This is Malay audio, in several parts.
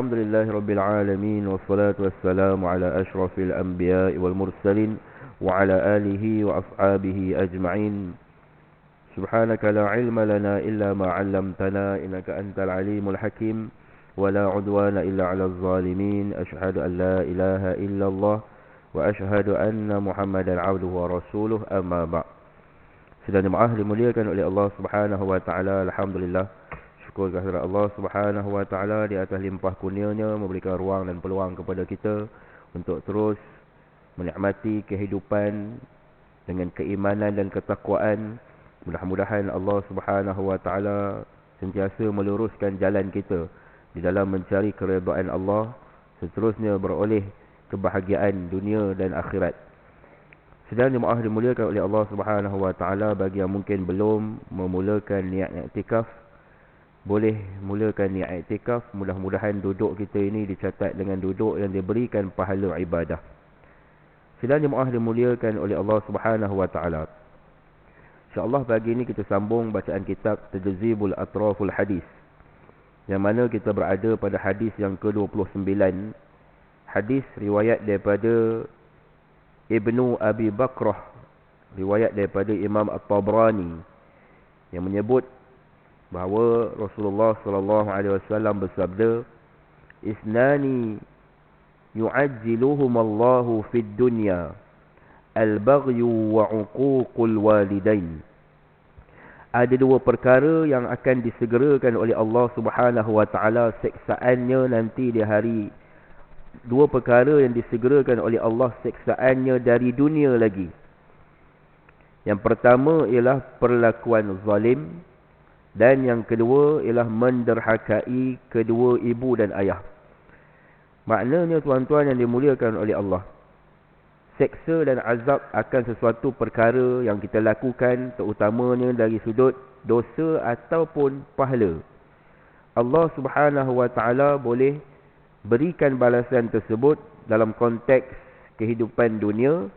الحمد لله رب العالمين والصلاة والسلام على أشرف الأنبياء والمرسلين وعلى آله وأصحابه أجمعين. سبحانك لا علم لنا إلا ما علمتنا إنك أنت العليم الحكيم ولا عدوان إلا على الظالمين. أشهد أن لا إله إلا الله وأشهد أن محمدا عبده ورسوله. أما بعد. Sedang jemaah dimuliakan oleh Allah Subhanahu wa taala. Alhamdulillah. Syukur kehadirat Allah Subhanahu wa taala di atas limpah kurnia-Nya memberikan ruang dan peluang kepada kita untuk terus menikmati kehidupan dengan keimanan dan ketakwaan. Mudah-mudahan Allah Subhanahu wa taala sentiasa meluruskan jalan kita di dalam mencari keredaan Allah, seterusnya beroleh kebahagiaan dunia dan akhirat. Sedang jemaah dimuliakan oleh Allah Subhanahu wa taala, bagi yang mungkin belum memulakan niat iktikaf, boleh mulakan niat iktikaf. Mudah-mudahan duduk kita ini dicatat dengan duduk yang diberikan pahala ibadah. Sedang jemaah dimuliakan oleh Allah Subhanahu wa taala. Insya-Allah pagi ini kita sambung bacaan kitab Tajzibul Atraful Hadis, yang mana kita berada pada hadis yang ke-29. Hadis riwayat daripada Ibnu Abi Bakrah, riwayat daripada Imam At-Tabrani, yang menyebut bahawa Rasulullah sallallahu alaihi wasallam bersabda, "Isnani yu'ajjiluhum Allahu fid dunya, al-baghyu wa 'uququl walidain." Ada dua perkara yang akan disegerakan oleh Allah Subhanahu wa taala seksaannya nanti di hari. Dua perkara yang disegerakan oleh Allah seksaannya dari dunia lagi. Yang pertama ialah perlakuan zalim, dan yang kedua ialah menderhakai kedua ibu dan ayah. Maknanya tuan-tuan yang dimuliakan oleh Allah, seksa dan azab akan sesuatu perkara yang kita lakukan, terutamanya dari sudut dosa ataupun pahala. Allah Subhanahu wa taala boleh berikan balasan tersebut dalam konteks kehidupan dunia,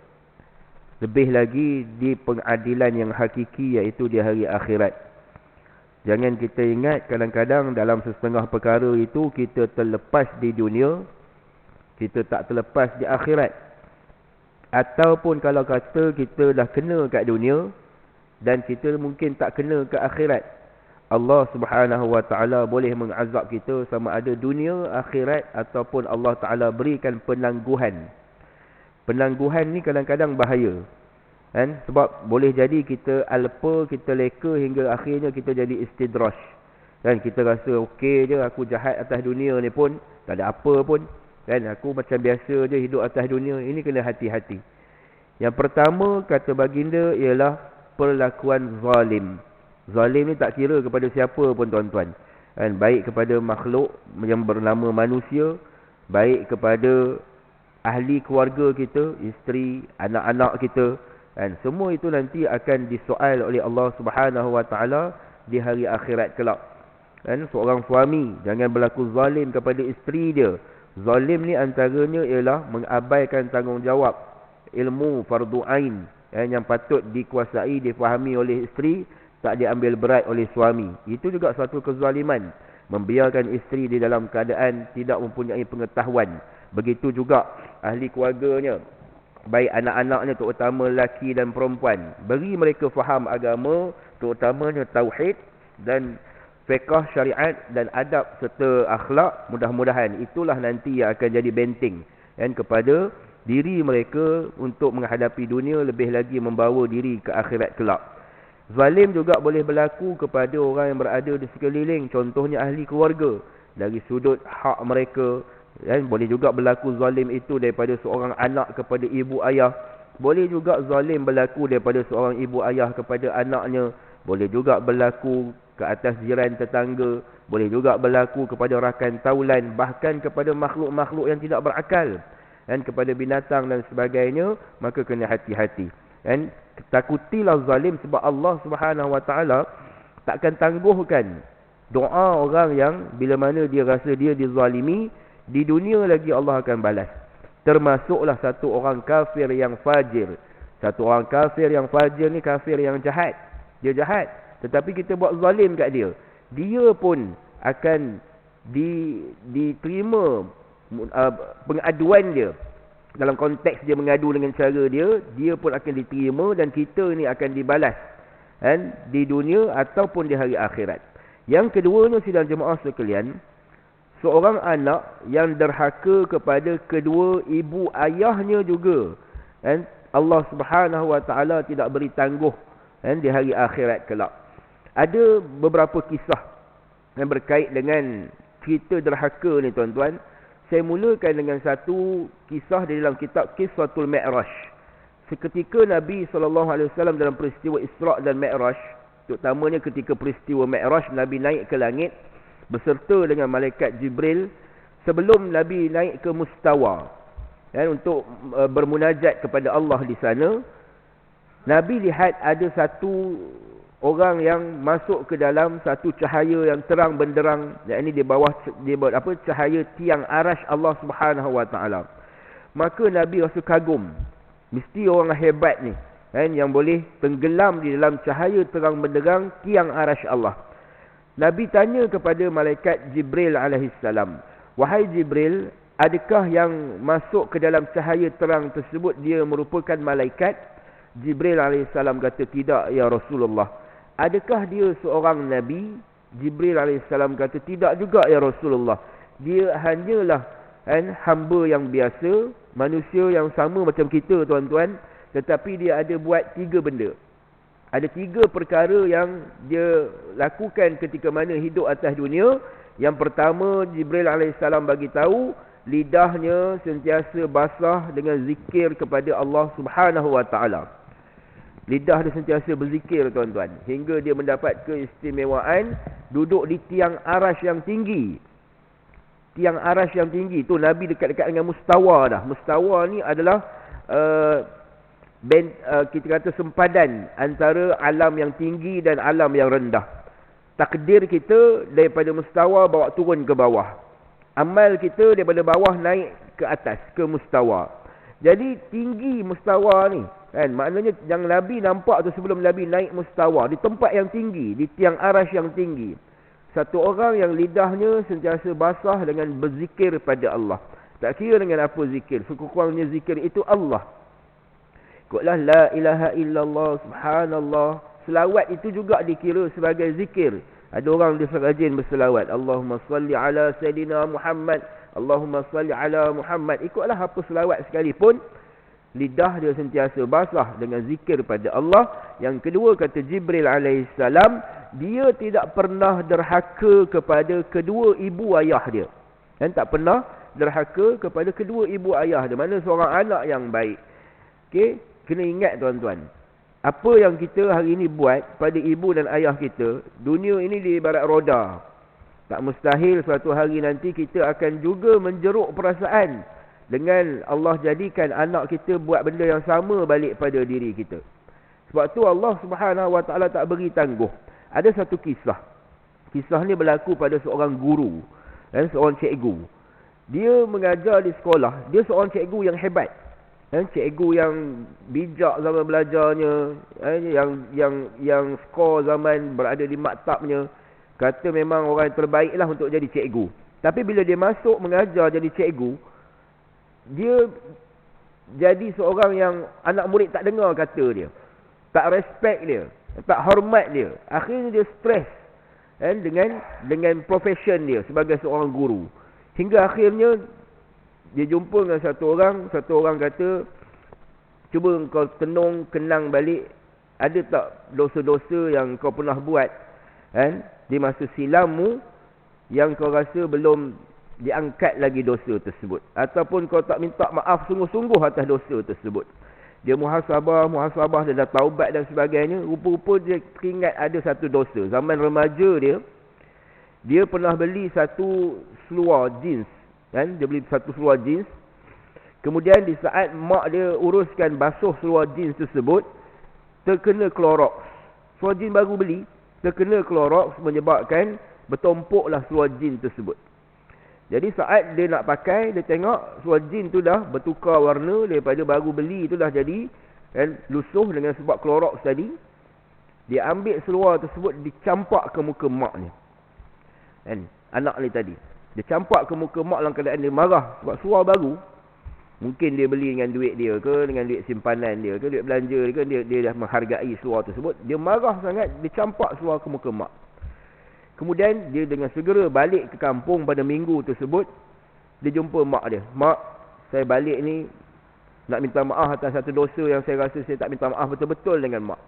lebih lagi di pengadilan yang hakiki, iaitu di hari akhirat. Jangan kita ingat kadang-kadang dalam setengah perkara itu kita terlepas di dunia, kita tak terlepas di akhirat. Ataupun kalau kata kita dah kena kat dunia dan kita mungkin tak kena ke akhirat, Allah Subhanahu wa taala boleh mengazab kita sama ada dunia, akhirat, ataupun Allah taala berikan penangguhan. Penangguhan ni kadang-kadang bahaya, kan? Sebab boleh jadi kita alpa, kita leka hingga akhirnya kita jadi istidraj, kan? Kita rasa okey je, aku jahat atas dunia ni pun tak ada apa pun, kan? Aku macam biasa je hidup atas dunia. Ini kena hati-hati. Yang pertama kata baginda ialah perlakuan zalim. Zalim ni tak kira kepada siapa pun tuan-tuan, kan? Baik kepada makhluk yang bernama manusia, baik kepada ahli keluarga kita, isteri, anak-anak kita, kan? Semua itu nanti akan disoal oleh Allah Subhanahu wa taala di hari akhirat kelak, kan? Seorang suami jangan berlaku zalim kepada isteri dia. Zalim ni antaranya ialah mengabaikan tanggungjawab ilmu fardu ain, yang patut dikuasai, difahami oleh isteri, tak diambil berat oleh suami. Itu juga suatu kezaliman, membiarkan isteri di dalam keadaan tidak mempunyai pengetahuan. Begitu juga ahli keluarganya, baik anak-anaknya, terutama lelaki dan perempuan. Beri mereka faham agama, terutamanya tauhid dan fiqh syariat dan adab serta akhlak. Mudah-mudahan itulah nanti yang akan jadi benteng, kan, kepada diri mereka untuk menghadapi dunia, lebih lagi membawa diri ke akhirat kelak. Zalim juga boleh berlaku kepada orang yang berada di sekeliling, contohnya ahli keluarga, dari sudut hak mereka, dan boleh juga berlaku zalim itu daripada seorang anak kepada ibu ayah. Boleh juga zalim berlaku daripada seorang ibu ayah kepada anaknya. Boleh juga berlaku ke atas jiran tetangga. Boleh juga berlaku kepada rakan taulan, bahkan kepada makhluk-makhluk yang tidak berakal, dan kepada binatang dan sebagainya. Maka kena hati-hati, kan? Takutilah zalim, sebab Allah Subhanahu wa taala takkan tangguhkan doa orang yang bila mana dia rasa dia dizalimi, di dunia lagi Allah akan balas. Termasuklah satu orang kafir yang fajir. Satu orang kafir yang fajir ni kafir yang jahat. Dia jahat, tetapi kita buat zalim kat dia, dia pun akan diterima pengaduan dia. Dalam konteks dia mengadu dengan cara dia, dia pun akan diterima dan kita ni akan dibalas di dunia ataupun di hari akhirat. Yang keduanya sidang jemaah sekalian, seorang anak yang derhaka kepada kedua ibu ayahnya juga, Allah Subhanahu Wa Taala tidak beri tangguh di hari akhirat kelak. Ada beberapa kisah yang berkait dengan cerita derhaka ni tuan-tuan. Saya mulakan dengan satu kisah di dalam kitab Qissatul Mi'raj. Seketika Nabi SAW dalam peristiwa Isra' dan Mi'raj, terutamanya ketika peristiwa Mi'raj, Nabi naik ke langit beserta dengan malaikat Jibril. Sebelum Nabi naik ke mustawa untuk bermunajat kepada Allah di sana, Nabi lihat ada satu orang yang masuk ke dalam satu cahaya yang terang benderang, yakni di bawah cahaya tiang arash Allah Subhanahu Wa Taala. Maka Nabi rasa kagum, mesti orang hebat ni yang boleh tenggelam di dalam cahaya terang benderang tiang arash Allah. Nabi tanya kepada malaikat Jibril alaihissalam, "Wahai Jibril, adakah yang masuk ke dalam cahaya terang tersebut dia merupakan malaikat?" Jibril alaihissalam kata, "Tidak ya Rasulullah." "Adakah dia seorang Nabi?" Jibril alaihissalam kata, "Tidak juga ya Rasulullah. Dia hanyalah hamba yang biasa, manusia yang sama macam kita tuan-tuan, tetapi dia ada buat 3 benda. Ada 3 perkara yang dia lakukan ketika mana hidup atas dunia. Yang pertama, Jibril alaihissalam bagi tahu, lidahnya sentiasa basah dengan zikir kepada Allah Subhanahu Wa Taala. Lidah dia sentiasa berzikir tuan-tuan, hingga dia mendapat keistimewaan duduk di tiang arash yang tinggi. Tiang arash yang tinggi tu Nabi dekat-dekat dengan mustawa dah. Mustawa ni adalah kita kata sempadan antara alam yang tinggi dan alam yang rendah. Takdir kita daripada mustawa bawa turun ke bawah. Amal kita daripada bawah naik ke atas, ke mustawa. Jadi tinggi mustawa ni. Maknanya yang Nabi nampak tu sebelum Nabi naik mustawa, di tempat yang tinggi, di tiang arash yang tinggi. Satu orang yang lidahnya sentiasa basah dengan berzikir pada Allah. Tak kira dengan apa zikir, sekurang-kurangnya zikir itu Allah. Ikutlah la ilaha illallah, subhanallah. Selawat itu juga dikira sebagai zikir. Ada orang dia rajin berselawat, Allahumma salli ala Sayyidina Muhammad, Allahumma salli ala Muhammad. Ikutlah apa selawat sekalipun, lidah dia sentiasa basah dengan zikir pada Allah. Yang kedua, kata Jibril alaihissalam, dia tidak pernah derhaka kepada kedua ibu ayah dia. Dan tak pernah derhaka kepada kedua ibu ayah dia. Mana seorang anak yang baik. Okey, kena ingat tuan-tuan, apa yang kita hari ini buat pada ibu dan ayah kita, dunia ini diibarat roda. Tak mustahil suatu hari nanti kita akan juga menjeruk perasaan dengan Allah jadikan anak kita buat benda yang sama balik pada diri kita. Sebab tu Allah Subhanahu Wa Taala tak beri tangguh. Ada satu kisah. Kisah ni berlaku pada seorang guru dan seorang cikgu. Dia mengajar di sekolah. Dia seorang cikgu yang hebat. Cikgu yang bijak zaman belajarnya, yang skor zaman berada di maktabnya. Kata memang orang terbaik lah untuk jadi cikgu. Tapi bila dia masuk mengajar jadi cikgu, dia jadi seorang yang anak murid tak dengar kata dia, tak respect dia, tak hormat dia. Akhirnya dia stres dengan profession dia sebagai seorang guru. Hingga akhirnya dia jumpa dengan satu orang kata, cuba kau kenang balik, ada tak dosa-dosa yang kau pernah buat di masa silammu yang kau rasa belum diangkat lagi dosa tersebut, ataupun kau tak minta maaf sungguh-sungguh atas dosa tersebut. Dia muhasabah dan dah taubat dan sebagainya. Rupa-rupa dia teringat ada satu dosa. Zaman remaja dia pernah beli satu seluar jeans. Dia beli satu seluar jeans. Kemudian di saat mak dia uruskan basuh seluar jeans tersebut, terkena Clorox. Seluar jeans baru beli, terkena Clorox, menyebabkan bertumpuklah seluar jeans tersebut. Jadi saat dia nak pakai, dia tengok seluar jeans tu dah bertukar warna, daripada baru beli tu dah jadi lusuh dengan sebab Clorox tadi. Dia ambil seluar tersebut, dicampak ke muka mak ni, anak ni tadi. Dia campak ke muka mak dalam keadaan dia marah sebab suar baru. Mungkin dia beli dengan duit dia ke, dengan duit simpanan dia ke, duit belanja dia ke, dia dah menghargai suar tersebut. Dia marah sangat, dia campak suar ke muka mak. Kemudian dia dengan segera balik ke kampung pada minggu tersebut. Dia jumpa mak dia. Mak, saya balik ni nak minta maaf atas satu dosa yang saya rasa saya tak minta maaf betul-betul dengan mak.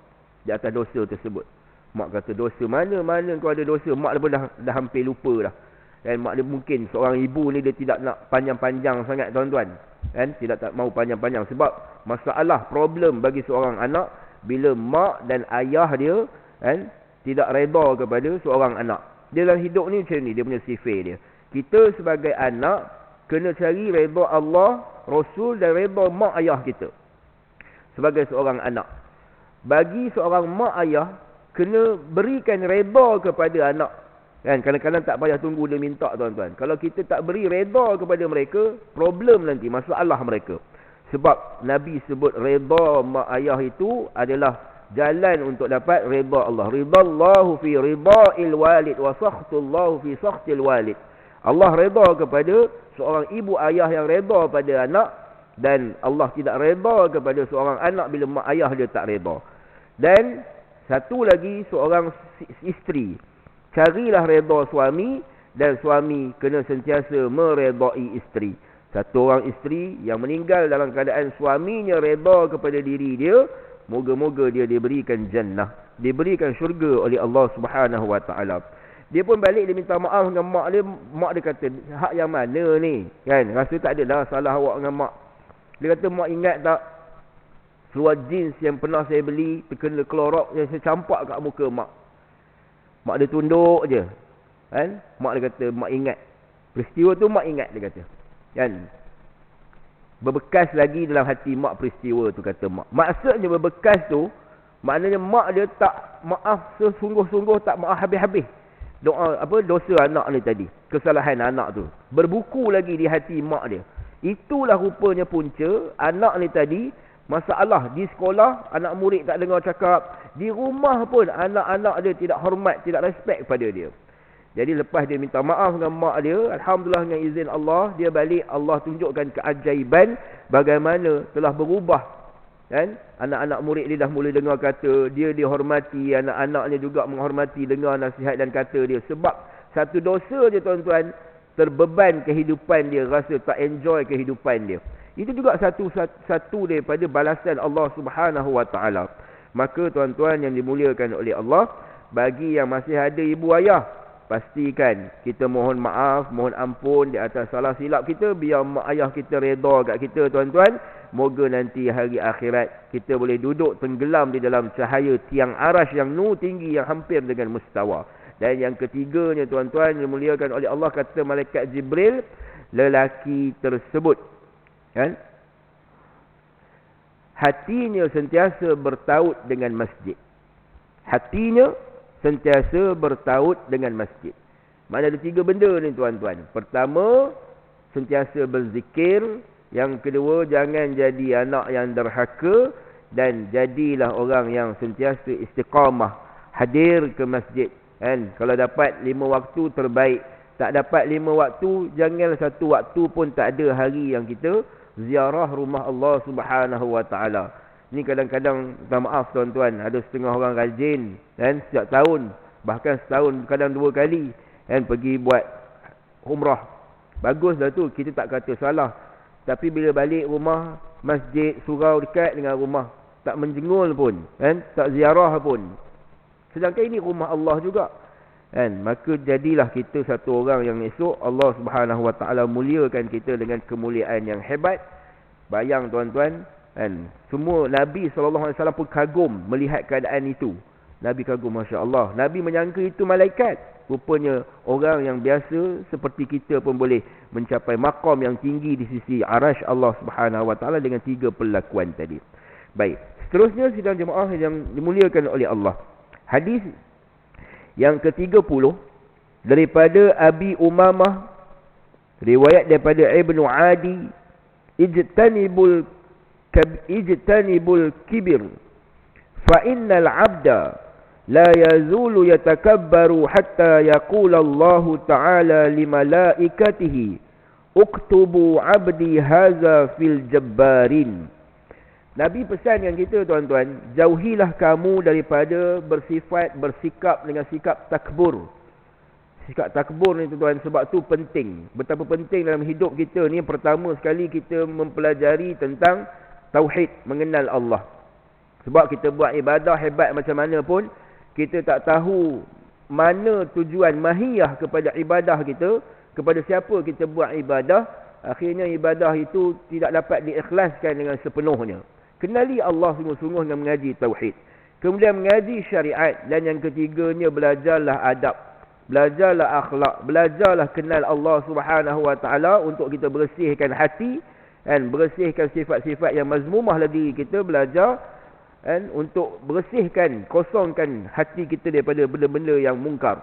Di atas dosa tersebut. Mak kata, dosa mana-mana kau ada dosa. Mak dia pun dah hampir lupa dah. Dan mak dia mungkin seorang ibu ni dia tidak nak panjang-panjang sangat tuan-tuan. Kan? Tidak tak mau panjang-panjang. Sebab masalah, problem bagi seorang anak bila mak dan ayah dia kan, tidak reda kepada seorang anak. Dia dalam hidup ni macam ni, dia punya sifat dia. Kita sebagai anak kena cari reda Allah, Rasul dan reda mak ayah kita. Sebagai seorang anak. Bagi seorang mak ayah, kena berikan reda kepada anak. Kan? Kadang-kadang tak payah tunggu dia minta tuan-tuan. Kalau kita tak beri reda kepada mereka, problem nanti, masalah mereka. Sebab Nabi sebut reda mak ayah itu adalah jalan untuk dapat reda Allah. Ridallahu fi rida'il walid wa sakhtullahu fi sakhtil walid. Allah reda kepada seorang ibu ayah yang reda pada anak, dan Allah tidak reda kepada seorang anak bila mak ayah dia tak reda. Dan satu lagi, seorang isteri, carilah reda suami, dan suami kena sentiasa meredai isteri. Satu orang isteri yang meninggal dalam keadaan suaminya reda kepada diri dia, moga-moga dia diberikan jannah, diberikan syurga oleh Allah Subhanahu wa taala. Dia pun balik, dia minta maaf dengan mak dia. Mak dia kata, hak yang mana ni? Kan? Rasa tak ada dah salah awak dengan mak. Dia kata, mak ingat tak seluar jeans yang pernah saya beli terkena kelorok yang saya campak kat muka mak. Mak dia tunduk je. Kan? Mak dia kata, mak ingat. Peristiwa tu mak ingat, dia kata. Kan? Berbekas lagi dalam hati mak peristiwa tu, kata mak. Maksudnya berbekas tu, maknanya mak dia tak maaf sesungguh-sungguh, tak maaf habis-habis. Dosa anak ni tadi, kesalahan anak tu berbuku lagi di hati mak dia. Itulah rupanya punca anak ni tadi. Masalah di sekolah, anak murid tak dengar cakap. Di rumah pun anak-anak dia tidak hormat, tidak respect pada dia. Jadi lepas dia minta maaf dengan mak dia, alhamdulillah dengan izin Allah, dia balik, Allah tunjukkan keajaiban bagaimana telah berubah. Kan? Anak-anak murid dia dah mula dengar kata, dia dihormati, anak-anaknya juga menghormati, dengar nasihat dan kata dia. Sebab satu dosa je tuan-tuan, terbeban kehidupan dia, rasa tak enjoy kehidupan dia. Itu juga satu daripada balasan Allah Subhanahu wa taala. Maka tuan-tuan yang dimuliakan oleh Allah, bagi yang masih ada ibu ayah, pastikan kita mohon maaf, mohon ampun di atas salah silap kita, biar mak ayah kita reda kat kita tuan-tuan. Moga nanti hari akhirat kita boleh duduk tenggelam di dalam cahaya tiang arash yang tinggi, yang hampir dengan mustawa. Dan yang ketiganya tuan-tuan yang dimuliakan oleh Allah, kata malaikat Jibril, lelaki tersebut, kan, hatinya sentiasa bertaut dengan masjid. Hatinya sentiasa bertaut dengan masjid. Mana ada 3 benda ni tuan-tuan. Pertama, sentiasa berzikir. Yang kedua, jangan jadi anak yang derhaka. Dan jadilah orang yang sentiasa istiqamah, hadir ke masjid. Kan? Kalau dapat 5 waktu, terbaik. Tak dapat 5 waktu, jangan 1 waktu pun tak ada hari yang kita ziarah rumah Allah Subhanahu wa taala. Ni kadang-kadang, minta maaf tuan-tuan, ada setengah orang rajin kan, setiap tahun, bahkan setahun kadang 2 kali kan, pergi buat umrah. Baguslah tu, kita tak kata salah. Tapi bila balik rumah, masjid, surau dekat dengan rumah, tak menjengul pun kan, tak ziarah pun. Sedangkan ini rumah Allah juga kan. Maka jadilah kita satu orang yang esok Allah Subhanahu wa taala muliakan kita dengan kemuliaan yang hebat. Bayang tuan-tuan kan, semua Nabi SAW pun kagum melihat keadaan itu. Nabi kagum, masya-Allah. Nabi menyangka itu malaikat. Rupanya orang yang biasa seperti kita pun boleh mencapai maqam yang tinggi di sisi arash Allah Subhanahu wa taala dengan 3 perlakuan tadi. Baik, seterusnya sidang jemaah yang dimuliakan oleh Allah. Hadis yang ke-30 daripada Abi Umamah, riwayat daripada Ibnu Adi, ijtanibul kibir fa innal 'abda la yazulu yatakabbaru hatta yaqula Allah Ta'ala limalaikatihi uktubu abdi haza fil jabbarin. Nabi pesan dengan kita tuan-tuan, jauhilah kamu daripada bersikap dengan sikap takbur. Sikap takbur ni tuan-tuan, sebab tu penting. Betapa penting dalam hidup kita ni, pertama sekali kita mempelajari tentang tauhid, mengenal Allah. Sebab kita buat ibadah hebat macam mana pun, kita tak tahu mana tujuan mahiyah kepada ibadah kita, kepada siapa kita buat ibadah, akhirnya ibadah itu tidak dapat diikhlaskan dengan sepenuhnya. Kenali Allah sungguh-sungguh dengan mengaji tauhid. Kemudian mengaji syariat. Dan yang ketiganya, belajarlah adab. Belajarlah akhlak. Belajarlah kenal Allah Subhanahu Wa Taala untuk kita bersihkan hati. Dan bersihkan sifat-sifat yang mazmumah dalam diri kita. Belajar dan untuk bersihkan, kosongkan hati kita daripada benda-benda yang mungkar.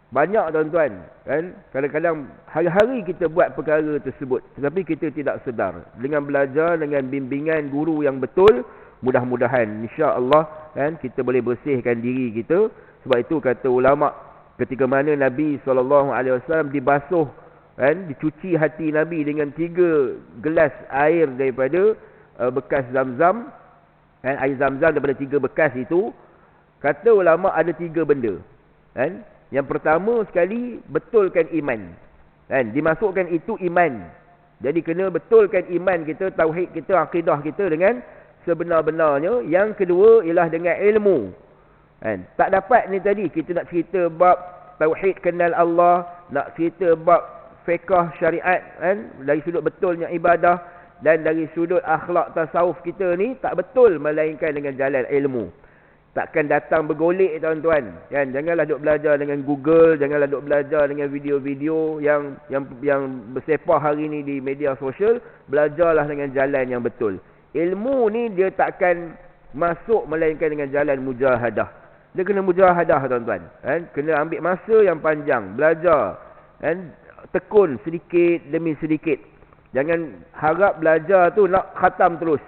Banyak tuan-tuan, kan? Kadang-kadang hari-hari kita buat perkara tersebut, tetapi kita tidak sedar. Dengan belajar, dengan bimbingan guru yang betul, mudah-mudahan insya-Allah kan, kita boleh bersihkan diri kita. Sebab itu kata ulama, ketika mana Nabi SAW dibasuh, kan, dicuci hati Nabi dengan 3 gelas air daripada bekas Zamzam, kan, air Zamzam daripada 3 bekas itu, kata ulama ada 3 benda, kan? Yang pertama sekali, betulkan iman. Kan? Dimasukkan itu iman. Jadi kena betulkan iman kita, tauhid kita, akidah kita dengan sebenar-benarnya. Yang kedua ialah dengan ilmu. Kan? Tak dapat ni tadi, kita nak cerita bab tauhid kenal Allah, nak cerita bab fiqh syariat, kan? Dari sudut betulnya ibadah, dan dari sudut akhlak tasawuf kita ni, tak betul melainkan dengan jalan ilmu. Takkan datang bergolek tuan-tuan, kan? Janganlah duk belajar dengan Google, janganlah duk belajar dengan video-video yang bersepah hari ni di media sosial. Belajarlah dengan jalan yang betul. Ilmu ni dia takkan masuk melainkan dengan jalan mujahadah. Dia kena mujahadah tuan-tuan, kan? Kena ambil masa yang panjang belajar, kan? Tekun sedikit demi sedikit. Jangan harap belajar tu nak khatam terus.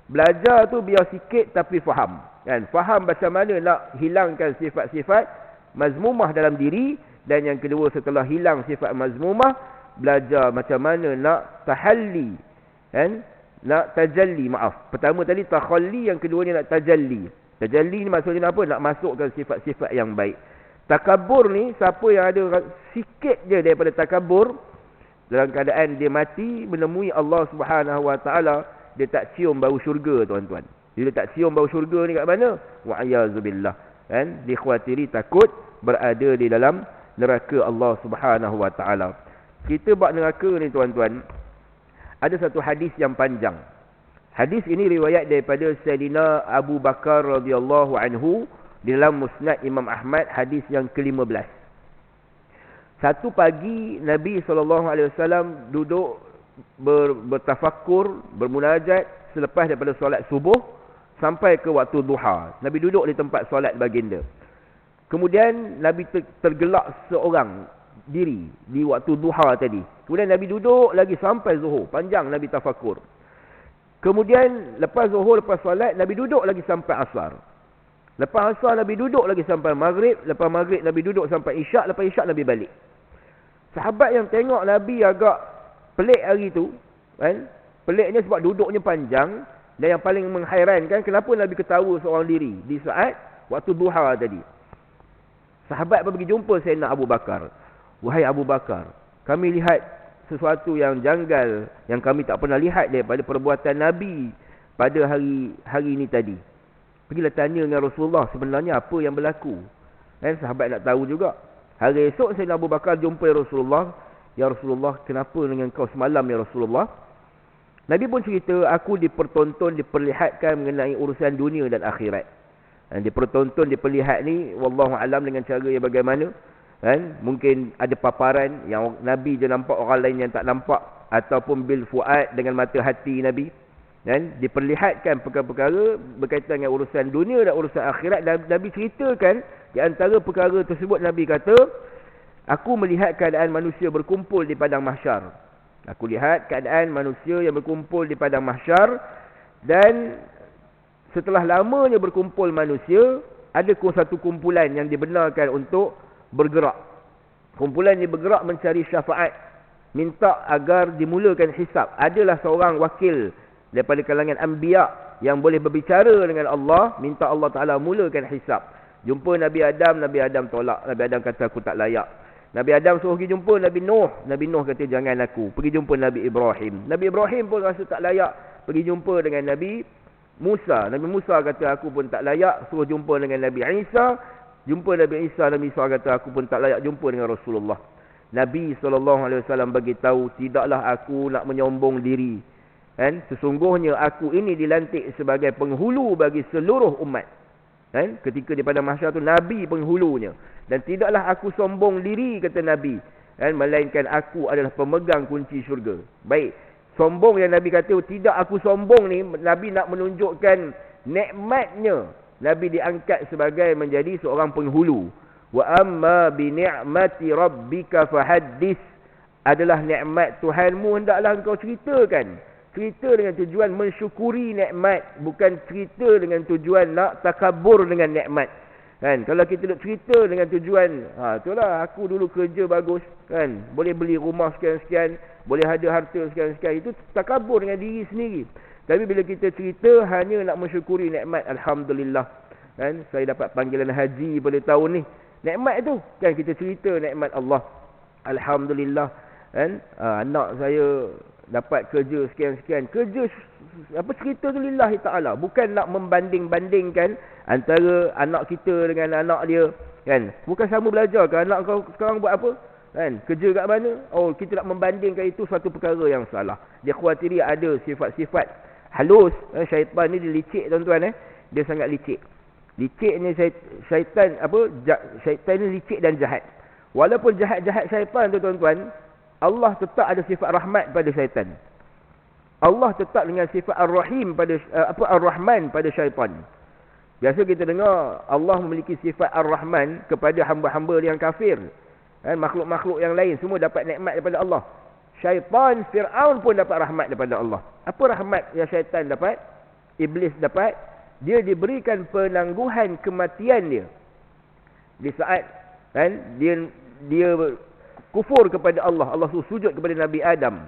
Belajar tu biar sikit tapi faham. Kan? Faham macam mana nak hilangkan sifat-sifat mazmumah dalam diri. Dan yang kedua, setelah hilang sifat mazmumah, belajar macam mana nak tahalli, kan? Nak tajalli, maaf. Pertama tadi takhalli, yang keduanya nak tajalli. Tajalli ni maksudnya apa? Nak masukkan sifat-sifat yang baik. Takabur ni, siapa yang ada sikit je daripada takabur, dalam keadaan dia mati menemui Allah Subhanahu Wa Taala, dia tak cium bau syurga tuan-tuan. Dia tak cium bau syurga ni kat mana? Wa'ayazubillah. Kan? Dikhawatiri takut berada di dalam neraka Allah Subhanahu Wa Taala. Kita bab neraka ni tuan-tuan, ada satu hadis yang panjang. Hadis ini riwayat daripada Sayyidina Abu Bakar radhiyallahu anhu di dalam Musnad Imam Ahmad, hadis yang ke-15. Satu pagi Nabi SAW duduk bertafakkur, bermunajat selepas daripada solat subuh sampai ke waktu duha. Nabi duduk di tempat solat baginda. Kemudian Nabi tergelak seorang diri di waktu duha tadi. Kemudian Nabi duduk lagi sampai zuhur. Panjang Nabi tafakkur. Kemudian lepas zuhur, lepas solat, Nabi duduk lagi sampai asar. Lepas asar Nabi duduk lagi sampai maghrib. Lepas maghrib Nabi duduk sampai isyak. Lepas isyak Nabi balik. Sahabat yang tengok Nabi agak pelik hari tu, kan? Peliknya sebab duduknya panjang. Dan yang paling menghairankan, kenapa Nabi ketawa seorang diri di saat waktu duha tadi. Sahabat pergi jumpa Sayyidina Abu Bakar. Wahai Abu Bakar, kami lihat sesuatu yang janggal yang kami tak pernah lihat daripada perbuatan Nabi pada hari ini tadi. Pergilah tanya dengan Rasulullah sebenarnya apa yang berlaku. Dan sahabat nak tahu juga. Hari esok Sayyidina Abu Bakar jumpa Rasulullah. Ya Rasulullah, kenapa dengan kau semalam ya Rasulullah? Nabi pun cerita, aku dipertonton, diperlihatkan mengenai urusan dunia dan akhirat. Dan dipertonton, diperlihat ni, wallahu alam dengan cara yang bagaimana. Kan? Mungkin ada paparan yang Nabi je nampak, orang lain yang tak nampak. Ataupun bil fuad, dengan mata hati Nabi. Kan? Diperlihatkan perkara-perkara berkaitan dengan urusan dunia dan urusan akhirat. Dan Nabi ceritakan, di antara perkara tersebut Nabi kata, aku melihat keadaan manusia berkumpul di padang mahsyar. Aku lihat keadaan manusia yang berkumpul di padang mahsyar. Dan setelah lamanya berkumpul manusia, ada satu kumpulan yang dibenarkan untuk bergerak. Kumpulan ini bergerak mencari syafaat, minta agar dimulakan hisab. Adalah seorang wakil daripada kalangan anbiya yang boleh berbicara dengan Allah, minta Allah Ta'ala mulakan hisab. Jumpa Nabi Adam tolak. Nabi Adam kata, aku tak layak. Nabi Adam suruh pergi jumpa Nabi Nuh. Nabi Nuh kata, jangan aku. Pergi jumpa Nabi Ibrahim. Nabi Ibrahim pun rasa tak layak. Pergi jumpa dengan Nabi Musa. Nabi Musa kata, aku pun tak layak. Suruh jumpa dengan Nabi Isa. Jumpa Nabi Isa. Nabi Isa kata, aku pun tak layak jumpa dengan Rasulullah. Nabi SAW beritahu, tidaklah aku nak menyombong diri. Kan? Sesungguhnya aku ini dilantik sebagai penghulu bagi seluruh umat. Kan? Ketika di pada mahsyar tu, Nabi penghulunya. Dan tidaklah aku sombong diri, kata Nabi. Kan? Melainkan aku adalah pemegang kunci syurga. Baik. Sombong yang Nabi kata, tidak aku sombong ni, Nabi nak menunjukkan nikmatnya. Nabi diangkat sebagai menjadi seorang penghulu. Wa amma bi ni'mati rabbika fahaddis. Adalah nikmat Tuhanmu, hendaklah engkau ceritakan. Cerita dengan tujuan mensyukuri nikmat, bukan cerita dengan tujuan nak takabur dengan nikmat. Kan, kalau kita nak cerita dengan tujuan, itulah aku dulu kerja bagus, kan, boleh beli rumah sekian-sekian, boleh ada harta sekian-sekian, itu takabur dengan diri sendiri. Tapi bila kita cerita hanya nak mensyukuri nikmat, alhamdulillah, kan, saya dapat panggilan haji pada tahun ni. Nikmat itu, kan, kita cerita nikmat Allah. Alhamdulillah, kan, anak saya dapat kerja sekian-sekian. Kerja cerita tu lillahi ta'ala, bukan nak membanding-bandingkan antara anak kita dengan anak dia, kan. Bukan sama belajar ke anak kau sekarang buat apa, kan, kerja kat mana. Oh, kita nak membandingkan, itu suatu perkara yang salah. Dia khawatiri ada sifat-sifat halus. Syaitan ni dia licik, tuan-tuan. Dia sangat licik. Licik ni syaitan ni licik dan jahat. Walaupun jahat-jahat syaitan tu, tuan-tuan, Allah tetap ada sifat rahmat pada syaitan. Allah tetap dengan sifat ar-rahim pada ar-rahman pada syaitan. Biasa kita dengar Allah memiliki sifat ar-rahman kepada hamba-hamba yang kafir. Makhluk-makhluk yang lain semua dapat nikmat daripada Allah. Syaitan, Fir'aun pun dapat rahmat daripada Allah. Apa rahmat yang syaitan dapat? Iblis dapat. Dia diberikan penangguhan kematian dia. Di saat, kan, dia kufur kepada Allah. Allah sujud kepada Nabi Adam.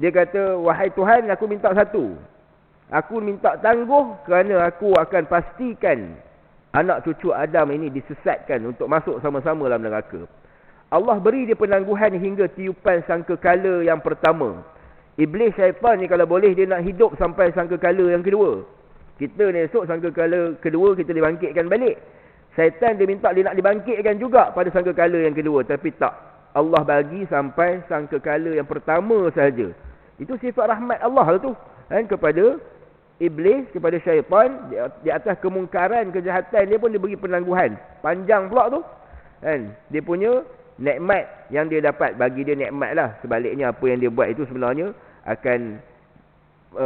Dia kata, wahai Tuhan, aku minta satu. Aku minta tangguh kerana aku akan pastikan anak cucu Adam ini disesatkan untuk masuk sama-sama dalam neraka. Allah beri dia penangguhan hingga tiupan sangkakala yang pertama. Iblis syaitan ni kalau boleh dia nak hidup sampai sangkakala yang kedua. Kita ni esok sangkakala kedua kita dibangkitkan balik. Syaitan dia minta dia nak dibangkitkan juga pada sangkakala yang kedua. Tapi tak. Allah bagi sampai sangkakala yang pertama sahaja. Itu sifat rahmat Allah tu, kan, kepada iblis, kepada syaitan. Di atas kemungkaran, kejahatan dia pun diberi penangguhan. Panjang pula tu, kan. Dia punya nikmat yang dia dapat, bagi dia nikmat lah. Sebaliknya apa yang dia buat itu sebenarnya akan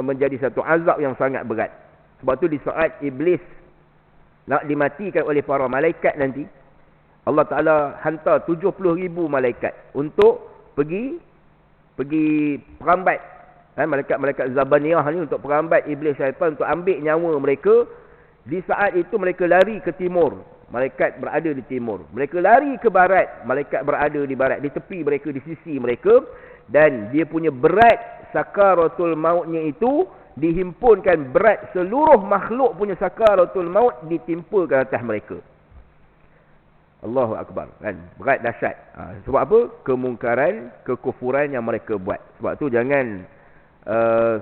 menjadi satu azab yang sangat berat. Sebab tu di saat iblis nak dimatikan oleh para malaikat nanti, Allah Ta'ala hantar 70,000 malaikat untuk pergi perambat, malaikat Zabaniyah ni untuk perambat iblis syaitan, untuk ambil nyawa mereka. Di saat itu mereka lari ke timur, malaikat berada di timur. Mereka lari ke barat, malaikat berada di barat. Di tepi mereka, di sisi mereka. Dan dia punya berat sakaratul mautnya itu dihimpunkan, berat seluruh makhluk punya sakaratul maut ditimpakan atas mereka. Allahu Akbar, kan, berat dahsyat. Sebab apa? Kemungkaran, kekufuran yang mereka buat. Sebab tu jangan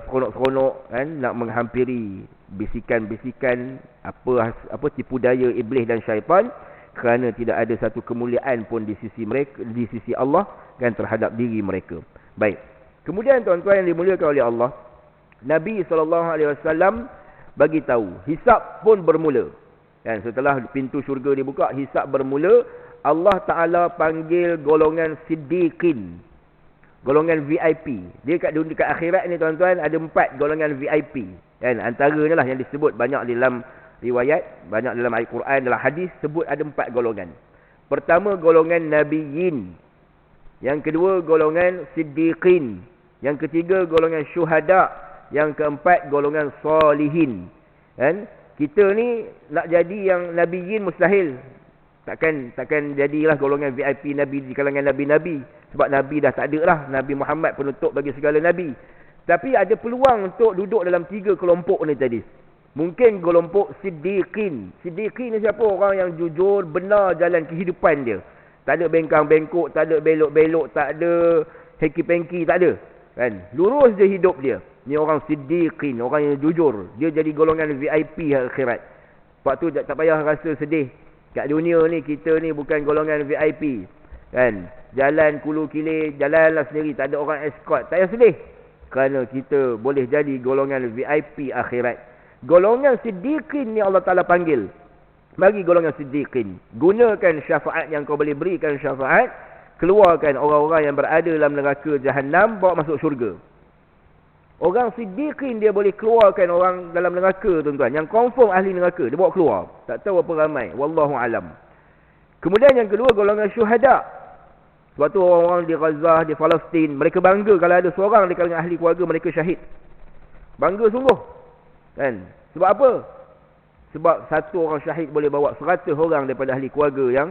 seronok-seronok, kan, nak menghampiri bisikan-bisikan apa tipu daya iblis dan syaitan, kerana tidak ada satu kemuliaan pun di sisi mereka, di sisi Allah, kan, terhadap diri mereka. Baik. Kemudian tuan-tuan yang dimuliakan oleh Allah, Nabi SAW bagi tahu hisab pun bermula. Dan setelah pintu syurga dibuka, hisab bermula. Allah Ta'ala panggil golongan siddiqin, golongan VIP. Dia dekat akhirat ni, tuan-tuan, ada 4 golongan VIP. Dan antaranya lah yang disebut banyak dalam riwayat, banyak dalam ayat Quran, dalam hadis, sebut ada 4 golongan. Pertama, golongan nabiyin. Yang kedua, golongan siddiqin. Yang ketiga, golongan syuhada. Yang keempat, golongan salihin. Kan? Kita ni nak jadi yang nabiyin mustahil. Takkan jadilah golongan VIP Nabi di kalangan Nabi-Nabi. Sebab Nabi dah tak ada lah. Nabi Muhammad penutup bagi segala Nabi. Tapi ada peluang untuk duduk dalam 3 kelompok ni tadi. Mungkin kelompok Siddiqin. Siddiqin ni siapa? Orang yang jujur, benar jalan kehidupan dia. Tak ada bengkang-bengkok, tak ada belok-belok, tak ada hengki-pengki, tak ada. Kan? Lurus je hidup dia. Ni orang Siddiqin, orang yang jujur. Dia jadi golongan VIP akhirat. Sebab tu tak payah rasa sedih. Kat dunia ni, kita ni bukan golongan VIP. Kan? Jalan kulu kilir, jalanlah sendiri. Tak ada orang escort. Tak payah sedih. Kerana kita boleh jadi golongan VIP akhirat. Golongan Siddiqin ni Allah Ta'ala panggil. Bagi golongan Siddiqin. Gunakan syafaat yang kau boleh berikan syafaat. Keluarkan orang-orang yang berada dalam neraka Jahannam, bawa masuk syurga. Orang Siddiqin dia boleh keluarkan orang dalam neraka, tuan-tuan. Yang confirm ahli neraka, dia bawa keluar. Tak tahu apa ramai. Wallahu alam. Kemudian yang kedua, golongan syuhada. Sebab tu orang-orang di Gaza, di Palestin, mereka bangga kalau ada seorang di kalangan ahli keluarga mereka syahid. Bangga sungguh. Kan? Sebab apa? Sebab satu orang syahid boleh bawa 100 orang daripada ahli keluarga yang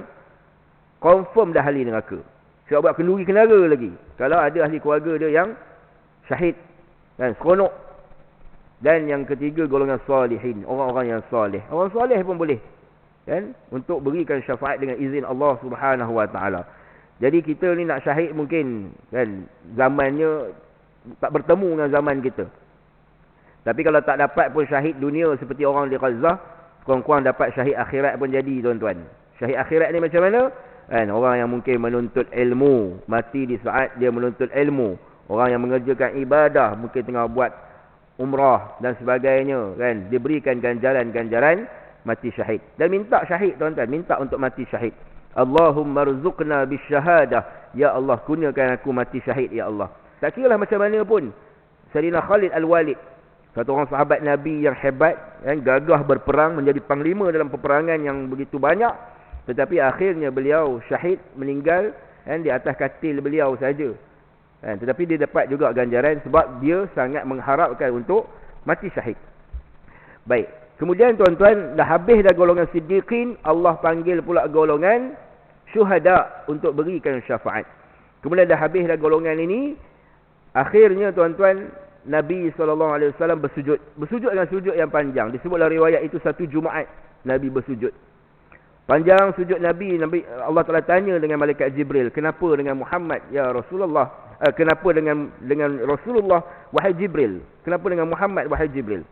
confirm dah ahli neraka. Sebab buat kenduri kenara lagi. Kalau ada ahli keluarga dia yang syahid. Dan seronok. Dan yang ketiga, golongan salihin. Orang-orang yang salih. Orang salih pun boleh. Kan? Untuk berikan syafaat dengan izin Allah Subhanahu Wa Taala. Jadi kita ni nak syahid mungkin. Kan? Zamannya tak bertemu dengan zaman kita. Tapi kalau tak dapat pun syahid dunia seperti orang di Gaza, kurang-kurang dapat syahid akhirat pun jadi, tuan-tuan. Syahid akhirat ni macam mana? Kan? Orang yang mungkin menuntut ilmu. Mati di saat dia menuntut ilmu. Orang yang mengerjakan ibadah, mungkin tengah buat umrah dan sebagainya, kan, diberikan ganjaran-ganjaran mati syahid. Dan minta syahid, tuan-tuan, minta untuk mati syahid. Allahumma rzuqna bisyahadah. Ya Allah, kurniakan aku mati syahid, ya Allah. Tak kira lah macam mana pun. Sayyidina Khalid Al-Walid, satu orang sahabat Nabi yang hebat, yang gagah berperang, menjadi panglima dalam peperangan yang begitu banyak. Tetapi akhirnya beliau syahid, meninggal, kan, di atas katil beliau saja. Tetapi dia dapat juga ganjaran sebab dia sangat mengharapkan untuk mati syahid. Baik. Kemudian tuan-tuan, dah habis dah golongan Siddiqin, Allah panggil pula golongan syuhada untuk berikan syafaat. Kemudian dah habis dah golongan ini, akhirnya tuan-tuan, Nabi SAW bersujud. Bersujud dengan sujud yang panjang. Disebutlah riwayat itu satu Jumaat Nabi bersujud. Panjang sujud Nabi, Allah Ta'ala tanya dengan malaikat Jibril, kenapa dengan Muhammad, ya Rasulullah? Kenapa dengan Rasulullah, wahai Jibril? Kenapa dengan Muhammad, wahai Jibril?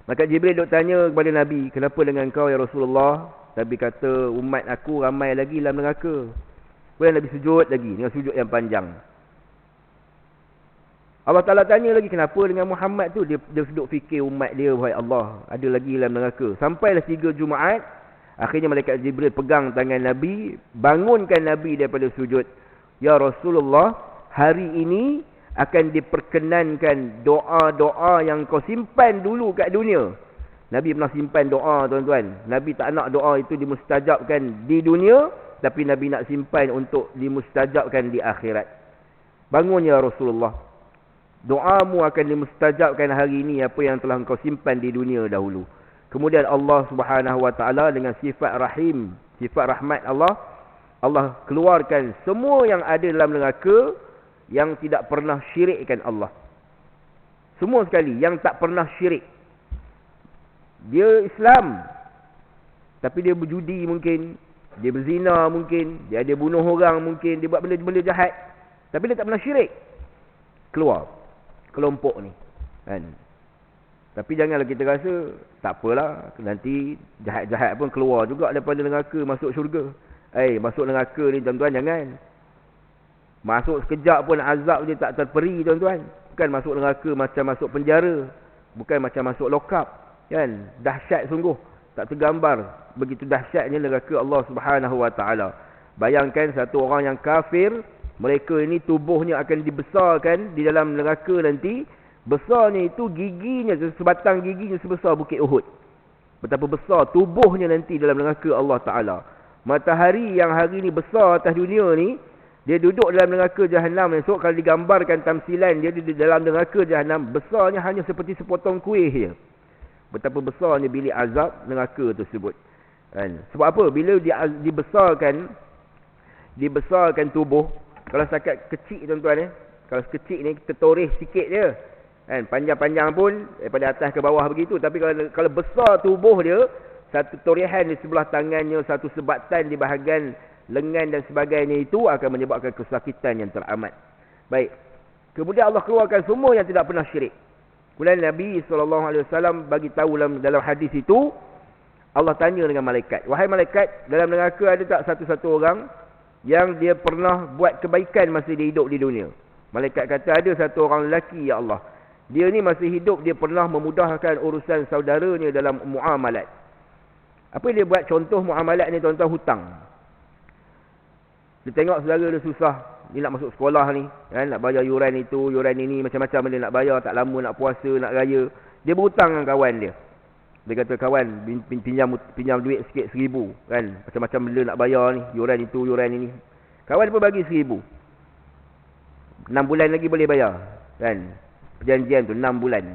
Maka Jibril duk tanya kepada Nabi, kenapa dengan kau, ya Rasulullah? Nabi kata, umat aku ramai lagi dalam neraka. Kemudian Nabi sujud lagi, dengan sujud yang panjang. Allah Ta'ala tanya lagi, kenapa dengan Muhammad tu? Dia duduk fikir umat dia, wahai Allah, ada lagi dalam neraka. Sampailah 3 Jumaat, akhirnya malaikat Jibril pegang tangan Nabi, bangunkan Nabi daripada sujud. Ya Rasulullah, hari ini akan diperkenankan doa-doa yang kau simpan dulu kat dunia. Nabi pernah simpan doa, tuan-tuan. Nabi tak nak doa itu dimustajabkan di dunia, tapi Nabi nak simpan untuk dimustajabkan di akhirat. Bangun ya Rasulullah. Doamu akan dimustajabkan hari ini apa yang telah engkau simpan di dunia dahulu. Kemudian Allah Subhanahu Wa Taala dengan sifat rahim, sifat rahmat Allah keluarkan semua yang ada dalam neraka yang tidak pernah syirikkan Allah. Semua sekali yang tak pernah syirik. Dia Islam, tapi dia berjudi mungkin, dia berzina mungkin, dia ada bunuh orang mungkin, dia buat benda-benda jahat, tapi dia tak pernah syirik. Keluar kelompok ni, kan? Tapi janganlah kita rasa tak apalah, nanti jahat-jahat pun keluar juga daripada neraka, masuk syurga. Masuk neraka ni tuan-tuan, jangan. Masuk sekejap pun azab dia tak terperi, tuan-tuan. Bukan masuk neraka macam masuk penjara, bukan macam masuk lokap, kan? Dahsyat sungguh, tak tergambar begitu dahsyatnya neraka Allah Subhanahu Wa Taala. Bayangkan satu orang yang kafir, mereka ini tubuhnya akan dibesarkan di dalam neraka nanti. Besarnya itu giginya, sebatang giginya sebesar bukit Uhud. Betapa besar tubuhnya nanti dalam neraka Allah Ta'ala. Matahari yang hari ni besar atas dunia ni, Dia duduk dalam neraka jahanam esok, kalau digambarkan tamsilan dia di dalam neraka jahanam, besarnya hanya seperti sepotong kuih je. Betapa besarnya bilik azab neraka tersebut. Kan? Sebab apa? Bila dibesarkan tubuh, kalau setakat kecil tuan-tuan kalau kecil ni kita toreh sikit je. Kan? Panjang-panjang pun daripada atas ke bawah begitu. Tapi kalau besar tubuh dia, satu torehan di sebelah tangannya, satu sebatan di bahagian lengan dan sebagainya, itu akan menyebabkan kesakitan yang teramat. Baik. Kemudian Allah keluarkan semua yang tidak pernah syirik. Kemudian Nabi SAW bagi tahu dalam hadis itu, Allah tanya dengan malaikat, wahai malaikat, dalam neraka ada tak satu-satu orang yang dia pernah buat kebaikan masa dia hidup di dunia? Malaikat kata, ada satu orang lelaki, ya Allah. Dia ni masih hidup, dia pernah memudahkan urusan saudaranya dalam muamalat. Apa dia buat? Contoh muamalat ni tuan-tuan, hutang. Dia tengok saudara dia susah, dia nak masuk sekolah ni, kan? Nak bayar yuran itu, yuran ini, macam-macam dia nak bayar, tak lama nak puasa, nak raya. Dia berhutang dengan kawan dia. Dia kata, kawan, pinjam duit sikit 1,000, kan? Macam-macam benda nak bayar ni, yuran itu, yuran ini. Kawan dia pun bagi 1,000. 6 bulan lagi boleh bayar, kan? Perjanjian tu 6 bulan.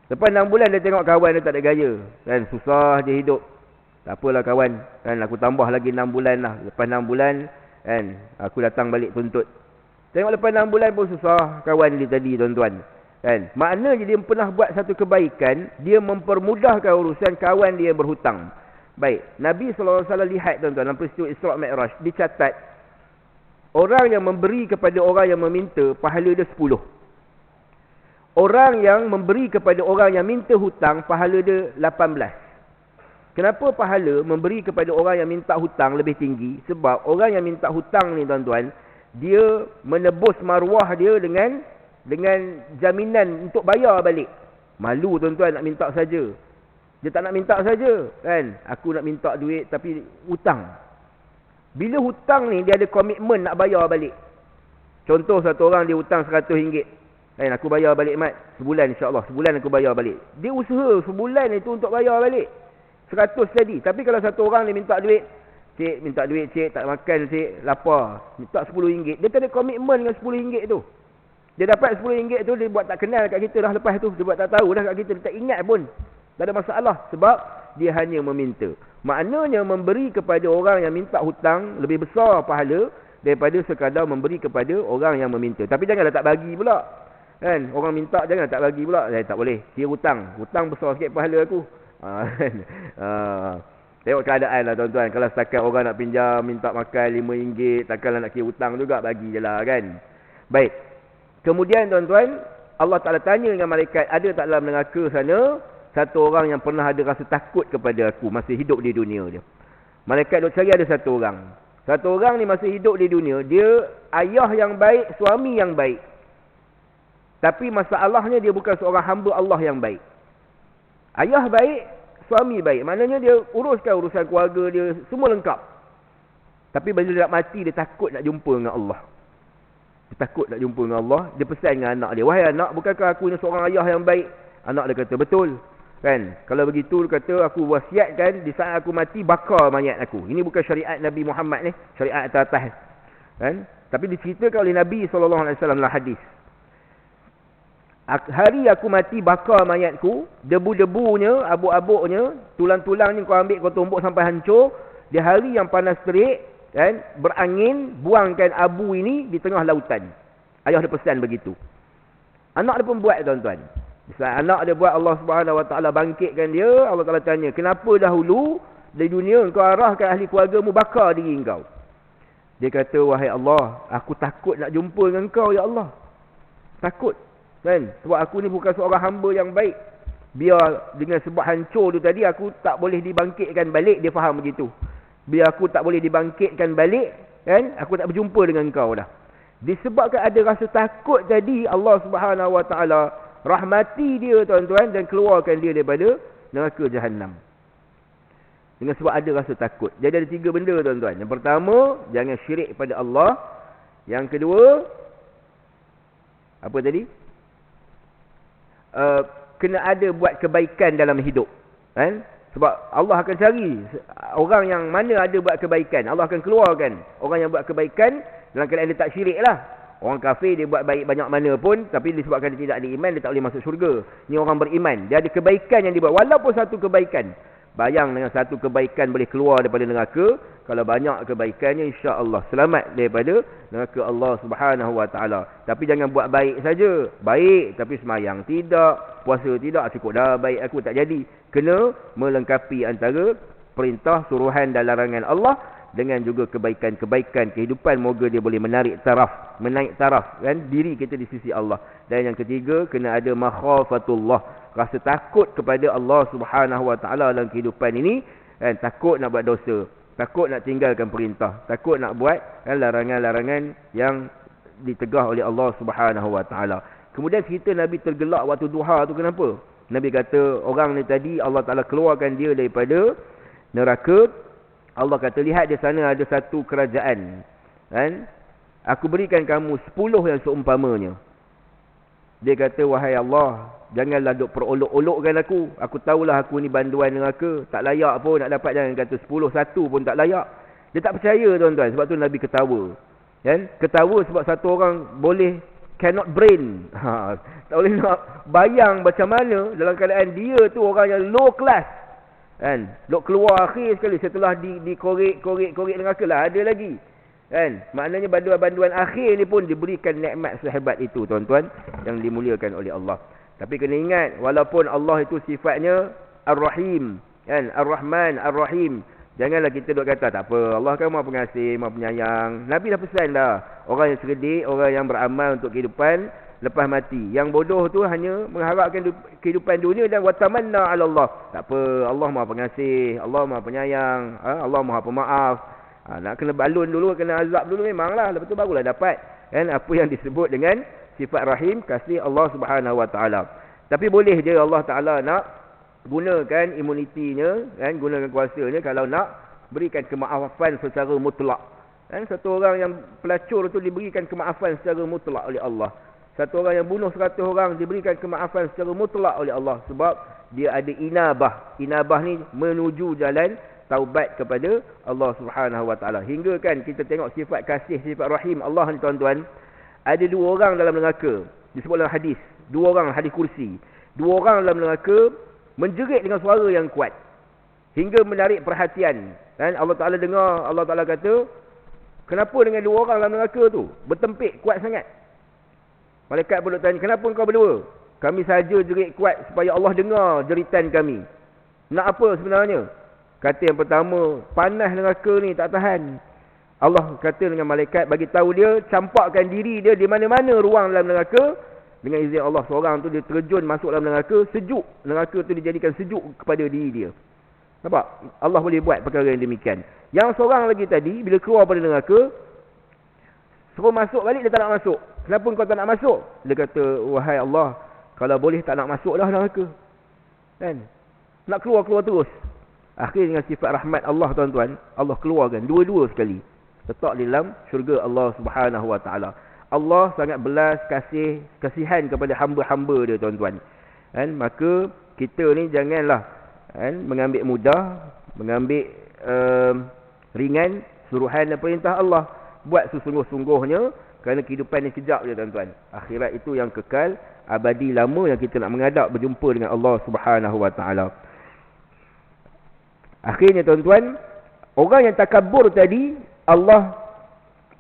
Lepas 6 bulan dia tengok kawan dia tak ada gaya, kan? Susah dia hidup. Tak apalah kawan, kan? Aku tambah lagi 6 bulan lah. Lepas 6 bulan, kan, aku datang balik tuntut. Tengok lepas 6 bulan pun susah kawan dia tadi tuan-tuan, kan? Maknanya dia pernah buat satu kebaikan, dia mempermudahkan urusan kawan dia yang berhutang. Baik, Nabi SAW lihat tuan-tuan dalam peristiwa Isra' Mi'raj, dicatat orang yang memberi kepada orang yang meminta, pahala dia 10. Orang yang memberi kepada orang yang minta hutang, pahala dia 18. Kenapa pahala memberi kepada orang yang minta hutang lebih tinggi? Sebab orang yang minta hutang ni tuan-tuan, dia menebus maruah dia dengan jaminan untuk bayar balik. Malu tuan-tuan nak minta saja. Dia tak nak minta saja, kan? Aku nak minta duit tapi hutang. Bila hutang ni dia ada komitmen nak bayar balik. Contoh satu orang dia hutang RM100. Kan, aku bayar balik mat sebulan, insya-Allah sebulan aku bayar balik. Dia usaha sebulan itu untuk bayar balik 100 tadi. Tapi kalau satu orang dia minta duit, cik minta duit cik, tak makan cik, lapar, minta RM10. Dia tak ada komitmen dengan RM10 tu. Dia dapat RM10 tu, dia buat tak kenal kat kita dah lepas tu. Dia buat tak tahu dah kat kita, dia tak ingat pun. Tak ada masalah sebab dia hanya meminta. Maknanya memberi kepada orang yang minta hutang lebih besar pahala daripada sekadar memberi kepada orang yang meminta. Tapi janganlah tak bagi pula. Kan, orang minta jangan tak bagi pula. Tak boleh, kira hutang. Hutang besar sikit pahala aku. Tengok keadaan lah tuan-tuan. Kalau setakat orang nak pinjam, minta makan RM5, takkanlah nak kira hutang juga, bagi je lah kan. Baik. Kemudian tuan-tuan, Allah Ta'ala tanya dengan malaikat, ada tak dalam neraka sana satu orang yang pernah ada rasa takut kepada aku masih hidup di dunia dia? Malaikat duk cari ada satu orang. Satu orang ni masih hidup di dunia, dia ayah yang baik, suami yang baik. Tapi masalahnya dia bukan seorang hamba Allah yang baik. Ayah baik, suami baik. Maknanya dia uruskan urusan keluarga dia, semua lengkap. Tapi bila dia nak mati, dia takut nak jumpa dengan Allah. Dia takut nak jumpa dengan Allah. Dia pesan dengan anak dia, wahai anak, bukankah aku ni seorang ayah yang baik? Anak dia kata, betul. Kan? Kalau begitu, dia kata, aku wasiatkan di saat aku mati, bakar mayat aku. Ini bukan syariat Nabi Muhammad ni, syariat atas. Kan? Tapi diceritakan oleh Nabi SAW dalam hadis. Hari aku mati, bakar mayatku, debu-debunya, abuk-abuknya, tulang-tulangnya kau ambil, kau tumbuk sampai hancur. Di hari yang panas terik, kan, berangin, buangkan abu ini di tengah lautan. Ayah dia pesan begitu. Anak dia pun buat tuan-tuan. Saat anak dia buat, Allah SWT bangkitkan dia. Allah Ta'ala tanya, kenapa dahulu di dunia kau arahkan ahli keluargamu bakar diri kau? Dia kata, wahai Allah, aku takut nak jumpa dengan kau ya Allah. Takut. Kan? Sebab aku ni bukan seorang hamba yang baik. Biar dengan sebab hancur tu tadi, aku tak boleh dibangkitkan balik. Dia faham begitu. Biar aku tak boleh dibangkitkan balik, kan? Aku tak berjumpa dengan kau dah. Disebabkan ada rasa takut tadi, Allah SWT rahmati dia tuan-tuan, dan keluarkan dia daripada neraka jahanam. Dengan sebab ada rasa takut. Jadi ada 3 benda tuan-tuan. Yang pertama, jangan syirik pada Allah. Yang kedua, apa tadi? Kena ada buat kebaikan dalam hidup, kan? Sebab Allah akan cari orang yang mana ada buat kebaikan. Allah akan keluarkan orang yang buat kebaikan dalam keadaan dia tak syirik lah. Orang kafir dia buat baik banyak mana pun, tapi disebabkan dia tidak ada iman, dia tak boleh masuk syurga. Ni orang beriman, dia ada kebaikan yang dia buat, walaupun satu kebaikan. Bayang dengan satu kebaikan boleh keluar daripada neraka. Kalau banyak kebaikannya, insya-Allah selamat daripada neraka Allah Subhanahu Wa Taala. Tapi jangan buat baik saja. Baik tapi semayang tidak, puasa tidak, cukup dah baik aku tak jadi. Kena melengkapi antara perintah, suruhan dan larangan Allah dengan juga kebaikan-kebaikan kehidupan. Moga dia boleh menaik taraf kan diri kita di sisi Allah. Dan yang ketiga, kena ada makhafatullah, rasa takut kepada Allah Subhanahu Wa Taala dalam kehidupan ini, kan? Takut nak buat dosa, takut nak tinggalkan perintah, takut nak buat kan larangan-larangan yang ditegah oleh Allah Subhanahu Wa Taala. Kemudian cerita Nabi tergelak waktu duha tu kenapa? Nabi kata orang ni tadi Allah Taala keluarkan dia daripada neraka. Allah kata, lihat di sana ada satu kerajaan, kan? Aku berikan kamu 10 yang seumpamanya. Dia kata, wahai Allah, janganlah duk perolok-olokkan aku. Aku tahulah aku ni banduan neraka, tak layak pun nak dapat. Jangan kata 10, satu pun tak layak. Dia tak percaya, tuan-tuan. Sebab tu Nabi ketawa, kan? Ketawa sebab satu orang boleh cannot brain. Tak boleh nak bayang macam mana dalam keadaan dia tu orang yang low class, kan? Lok keluar akhir sekali setelah dikorek neraka lah ada lagi, kan? Maknanya banduan-banduan akhir ni pun diberikan nikmat sehebat itu, tuan-tuan yang dimuliakan oleh Allah. Tapi kena ingat, walaupun Allah itu sifatnya Ar-Rahim, kan? Ar-Rahman, Ar-Rahim, janganlah kita duk kata tak apa, Allah kan Maha Pengasih, Maha Penyayang. Nabi dah pesan dah, orang yang cerdik, orang yang beramal untuk kehidupan lepas mati. Yang bodoh tu hanya mengharapkan kehidupan dunia dan watamanna 'ala Allah. Tak apa, Allah Maha Pengasih, Allah Maha Penyayang, Allah Maha Pemaaf. Nak kena balun dulu, kena azab dulu memanglah, lepas tu barulah dapat, kan, apa yang disebut dengan sifat rahim, kasih Allah Subhanahu Wa Taala. Tapi boleh je Allah Taala nak gunakan imunitinya, kan, gunakan kuasanya kalau nak berikan kemaafan secara mutlak, kan? Satu orang yang pelacur tu diberikan kemaafan secara mutlak oleh Allah. Satu orang yang bunuh 100 orang diberikan kemaafan secara mutlak oleh Allah. Sebab dia ada inabah. Inabah ni menuju jalan taubat kepada Allah Subhanahu Wa Taala. Hingga kan kita tengok sifat kasih, sifat rahim Allah ni, tuan-tuan. Ada 2 orang dalam neraka. Disebut dalam hadis. 2 orang, hadis kursi. 2 orang dalam neraka menjerit dengan suara yang kuat. Hingga menarik perhatian. Dan Allah Ta'ala dengar, Allah Ta'ala kata, kenapa dengan 2 orang dalam neraka tu bertempik kuat sangat? Malaikat pun tanya, kenapa kau berdua? Kami saja jerit kuat supaya Allah dengar jeritan kami. Nak apa sebenarnya? Kata yang pertama, panas neraka ni tak tahan. Allah kata dengan malaikat, bagi tahu dia, campakkan diri dia di mana-mana ruang dalam neraka. Dengan izin Allah, seorang tu dia terjun masuk dalam neraka, sejuk. Neraka tu dijadikan sejuk kepada diri dia. Nampak? Allah boleh buat perkara yang demikian. Yang seorang lagi tadi, bila keluar pada neraka, suruh masuk balik, dia tak nak masuk. Kenapa kau tak nak masuk? Dia kata, wahai Allah, kalau boleh tak nak masuk dah neraka, kan? Nak keluar terus. Akhirnya dengan sifat rahmat Allah, tuan-tuan, Allah keluarkan dua-dua sekali, letak di dalam syurga Allah Subhanahu Wa Taala. Allah sangat belas kasihan kepada hamba-hamba dia, tuan-tuan, kan? Maka kita ni janganlah, kan, mengambil mudah, mengambil ringan suruhan dan perintah Allah. Buat sesungguh-sungguhnya, kerana kehidupan ni kejap je, tuan-tuan. Akhirat itu yang kekal, abadi, lama, yang kita nak menghadap berjumpa dengan Allah Subhanahu Wa Taala. Akhirnya, tuan-tuan, orang yang takabur tadi, Allah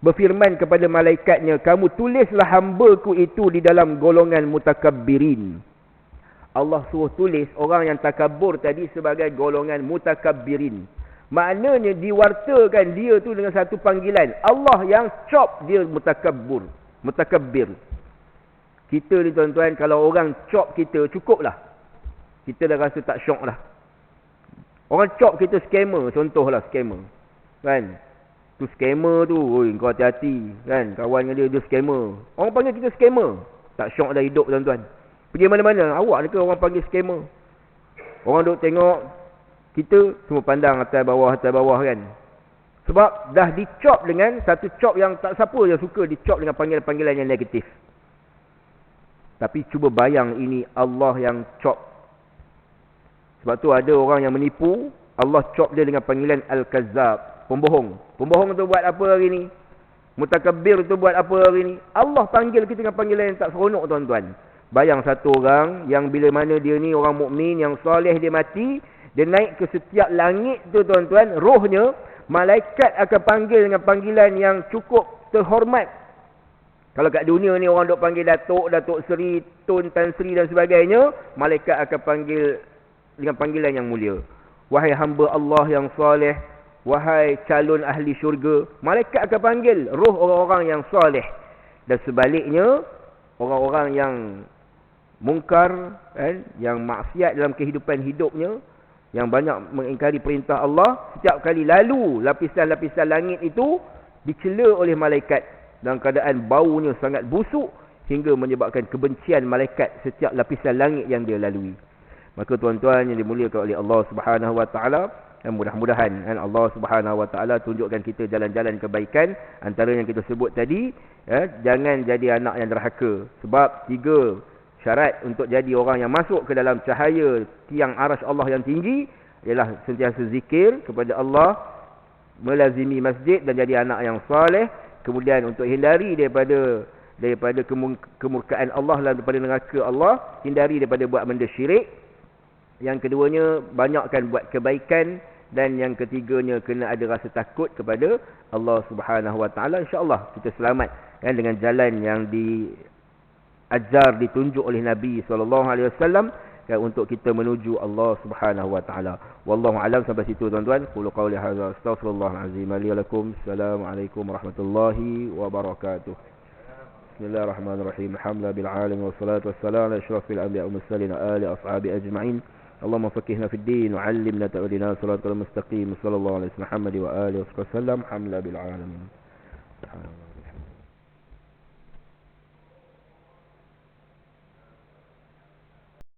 berfirman kepada malaikatnya, kamu tulislah hamba-Ku itu di dalam golongan mutakabbirin. Allah suruh tulis orang yang takabur tadi sebagai golongan mutakabbirin. Maknanya diwartakan dia tu dengan satu panggilan. Allah yang cop dia mutakabbir. Kita ni, tuan-tuan, kalau orang cop kita, cukuplah. Kita dah rasa tak syok dah. Orang cop kita scammer, contohlah scammer, kan? Tu scammer tu, oi, kau hati-hati, kan? Kawan dengan dia scammer. Orang panggil kita scammer. Tak syok dah hidup, tuan-tuan. Pergi mana-mana, awak ni ke orang panggil scammer? Orang duk tengok kita, semua pandang atas bawah, kan? Sebab dah dicop dengan satu cop yang tak siapa yang suka dicop dengan panggilan-panggilan yang negatif. Tapi cuba bayang, ini Allah yang cop. Sebab tu ada orang yang menipu, Allah cop dia dengan panggilan Al-Kazzab, pembohong. Pembohong tu buat apa hari ni? Mutakabbir tu buat apa hari ni? Allah panggil kita dengan panggilan yang tak seronok, tuan-tuan. Bayang satu orang yang bila mana dia ni orang mukmin yang soleh, dia mati, dia naik ke setiap langit tu, tuan-tuan, rohnya, malaikat akan panggil dengan panggilan yang cukup terhormat. Kalau kat dunia ni orang duk panggil Datuk, Datuk Seri, Tun Tan Sri dan sebagainya, malaikat akan panggil dengan panggilan yang mulia. Wahai hamba Allah yang soleh, wahai calon ahli syurga, malaikat akan panggil roh orang-orang yang soleh. Dan sebaliknya, orang-orang yang mungkar, yang maksiat dalam kehidupan hidupnya, yang banyak mengingkari perintah Allah, setiap kali lalu lapisan-lapisan langit itu dicela oleh malaikat dalam keadaan baunya sangat busuk hingga menyebabkan kebencian malaikat setiap lapisan langit yang dia lalui. Maka tuan-tuan yang dimuliakan oleh Allah Subhanahu wa taala, dan mudah-mudahan Allah Subhanahu wa taala tunjukkan kita jalan-jalan kebaikan. Antara yang kita sebut tadi, jangan jadi anak yang derhaka. Sebab 3 syarat untuk jadi orang yang masuk ke dalam cahaya tiang arasy Allah yang tinggi ialah sentiasa zikir kepada Allah, melazimi masjid dan jadi anak yang soleh. Kemudian untuk hindari daripada kemurkaan Allah dan daripada neraka Allah, hindari daripada buat benda syirik. Yang keduanya, banyakkan buat kebaikan. Dan yang ketiganya, kena ada rasa takut kepada Allah Subhanahu wa taala. Insya-Allah kita selamat dengan jalan yang diajar, ditunjuk oleh Nabi SAW untuk kita menuju Allah Subhanahu wa taala. Wallahu alam. Sampai situ tuan-tuan. Qul qawli hadza astaghfirullah azim li wa lakum. Assalamualaikum warahmatullahi wabarakatuh. Bismillahirrahmanirrahim. Alhamdulillah bil alamin wassalatu wassalamu ala asyrafil anbiya'i wal mursalin ali ashabi ajma'in. اللهم فقهنا في الدين وعلمنا تأويلنا صراط المستقيم صلى الله عليه وسلم محمد وآله وصحبه وسلم. الحمد لله بالعالمين.